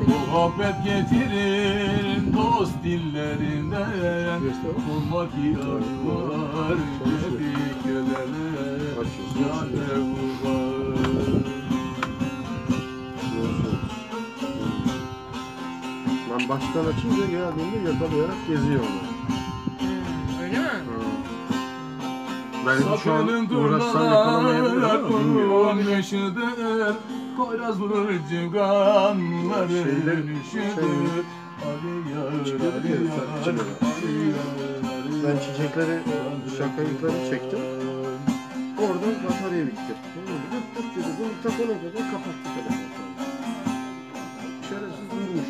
Muhabbet getirir dost dillerinden. Olmak yarlar tebrik ederler. Yâre kurban. Ben baştan açınca geldiğinde yakalayarak geziyor onu. Öyle mi? Ben şu an uğraşsam yakalamayabilirim ama bilmiyorum. Yaşıdır, Poyraz vurur cıganları üşüdür. Ben çiçekleri, şakayıkları çektim. Orada batarya bitti. Bunu takana kadar kapattı telefonu. Şerefsiz durmuş.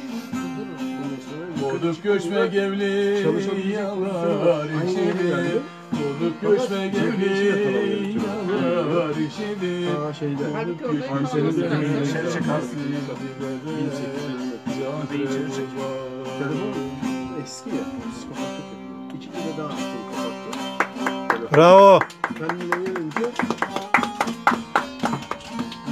Boduk göçmek evli yalar işini. Boduk göçmek evli yalar işini. Halbuki orada Abi senin de yapamazsın. içeri çek abi. Telefon eski ya. Psikopatlık yapıyor. İki kere daha açtım kapattım. Bravo. Kendine gelince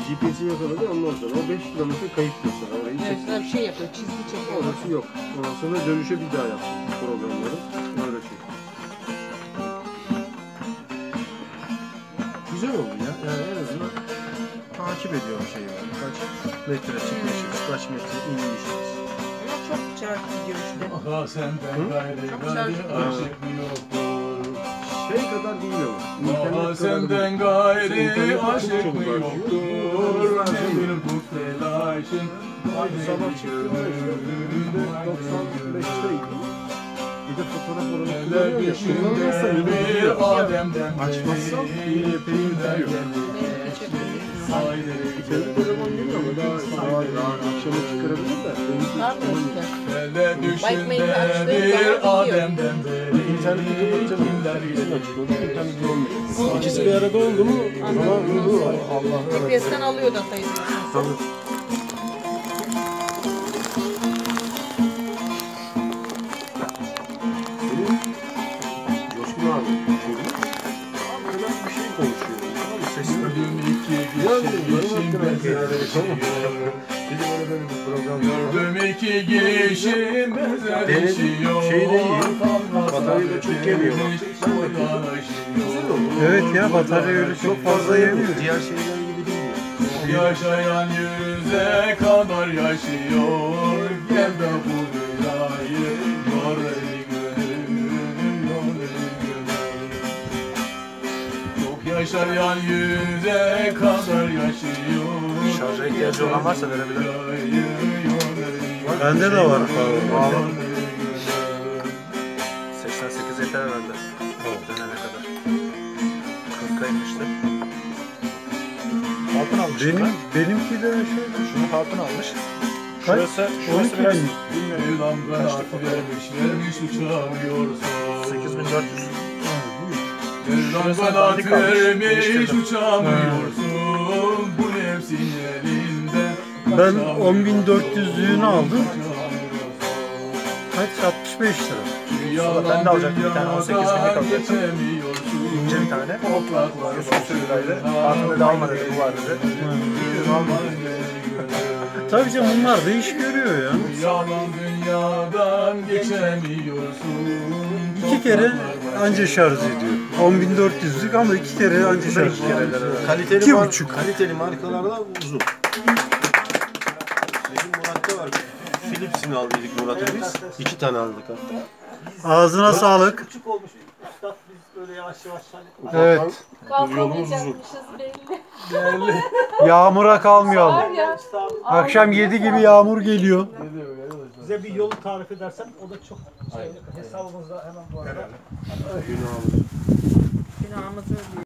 GPS'i yakaladı ondan sonra o 5 kilometre kayıp mesela orayı Evet, çekti. bir şey yapıyor, çizgi çekiyor. Orası yok. Ondan sonra dönüşe bir daha yaptım programları. Öyle şey. Güzel oldu ya. Yani en azından takip ediyorum şeyi. Kaç metre çıkmışız, kaç metre inmişiz. Ama çok çarpı gidiyor işte. Aha senden gayrı gayrı aşık yoktur. Şey kadar değil ama. Aha senden gayrı aşık mı yoktur? Demir bu telaşın. Sabah çıktım. 95'teydim. Bir de fotoğraf oranı Neler kullanıyorum ya. düşünür bir Adem'den Açmazsam yine epey gidiyor. Senin telefon geliyor ama daha akşama çıkarabilir de. Var mı işte? Neler düşünür bir Adem'den beri. İnterneti kapatacağım. Kimler İnternet olmuyor. İkisi bir arada oldu mu? Allah GPS'ten alıyor datayı. Tabii. Coşkun abi. Arkadan bir şey konuşuyor. Abi sesler. Gördüm iki girişim benzeşiyor. Şey de iyi. Batarya da çok yemiyor. Güzel oldu. Evet ya, batarya öyle çok fazla yemiyor. Diğer şeyler gibi değil. Yaşayan yüze kadar yaşıyor. Gel de bu dünyayı yor ey gönül, yor ey gönül. Çok yaşayan yüze kadar yaşıyor. Şarja ihtiyacı olan varsa verebilir. Bende de var. Bağlı. 88 yeter herhalde. Dönene kadar. 40'a inmişti. Hatun almış. Benimki de şöyle. Şunu Hatun almış. Kaç? Şurası biraz Mevlam kanat vermiş uçamıyorsun. 8400. Mevlam kanat vermiş uçamıyorsun. Bu nefsin elinde. Ben 10.400'lüğünü aldım. Kaç? 65 lira. Ben de alacaktım bir tane 18 binlik alacaktım. İnce bir tane. Yusuf Sürülay'dı. Hatun da alma dedi, bu var dedi. Tabii canım, bunlar da iş görüyor ya. Yalan dünyadan geçemiyorsun. 2 kere anca şarj ediyor. 10.400'lük ama 2 kere anca şarj ediyor. Kaliteli 2,5. Kaliteli markalarla uzun. Bizim Murat'ta var. Philips'in aldıydık Murat'a biz. 2 tane aldık hatta. Ağzına sağlık. Küçük olmuş. Üstad biz böyle yavaş yavaş Evet. Yolumuz uzun. Değerli. Yağmura kalmayalım. hani Akşam 7 gibi yağmur geliyor. bize bir yolu tarif edersen o da çok hesabımızda hemen bu arada. Günahımız. Günahımızı ödüyor.